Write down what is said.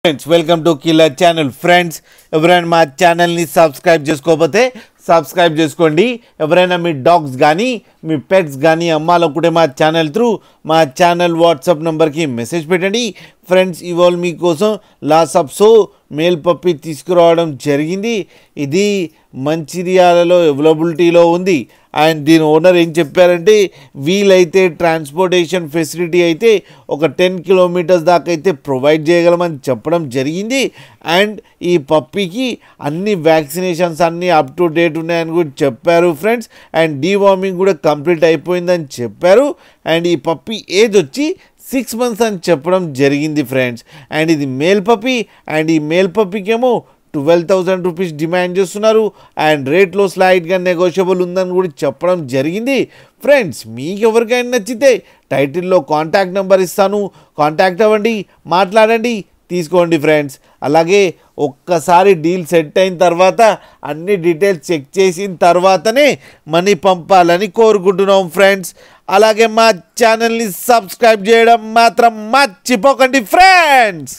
Friends welcome to killer channel. Friends ఎవరైనా మా ఛానల్ని సబ్స్క్రైబ్ చేసుకోకపోతే సబ్స్క్రైబ్ చేసుకోండి. ఎవరైనా మీ డాగ్స్ కానీ మీ పెట్స్ కానీ అమ్మాలనుకుంటే మా ఛానల్ త్రూ మా ఛానల్ వాట్సాప్ నెంబర్కి మెసేజ్ పెట్టండి. ఫ్రెండ్స్ ఇవాళ మీకోసం Lhasa Apso male puppy తీసుకురావడం జరిగింది. ఇది మంచిర్యాలలో అవైలబిలిటీలో ఉంది. అండ్ దీని ఓనర్ ఏం చెప్పారంటే వీలైతే ట్రాన్స్పోర్టేషన్ ఫెసిలిటీ అయితే ఒక 10 కిలోమీటర్స్ దాకా అయితే ప్రొవైడ్ చేయగలమని చెప్పడం జరిగింది. అండ్ ఈ పప్పీకి అన్ని వ్యాక్సినేషన్స్ అన్నీ అప్ టు డేట్ ఉన్నాయని కూడా చెప్పారు ఫ్రెండ్స్. అండ్ డీవార్మింగ్ కూడా కంప్లీట్ అయిపోయిందని చెప్పారు. అండ్ ఈ పప్పీ ఏజ్ వచ్చి 6 months అని చెప్పడం జరిగింది ఫ్రెండ్స్. అండ్ ఇది మేల్ పప్పీ. అండ్ ఈ మేల్ పప్పీకేమో 12,000 రూపీస్ డిమాండ్ చేస్తున్నారు. అండ్ రేట్లో స్లైడ్గా నెగోషియబుల్ ఉందని కూడా చెప్పడం జరిగింది. ఫ్రెండ్స్ మీకు ఎవరికైనా నచ్చితే టైటిల్లో కాంటాక్ట్ నెంబర్ ఇస్తాను, కాంటాక్ట్ అవ్వండి, మాట్లాడండి, తీసుకోండి ఫ్రెండ్స్. అలాగే ఒక్కసారి డీల్ సెట్ అయిన తర్వాత అన్ని డీటెయిల్స్ చెక్ చేసిన తర్వాతనే మనీ పంపాలని కోరుకుంటున్నాం ఫ్రెండ్స్. అలాగే మా ఛానల్ని సబ్స్క్రైబ్ చేయడం మాత్రం మర్చిపోకండి ఫ్రెండ్స్.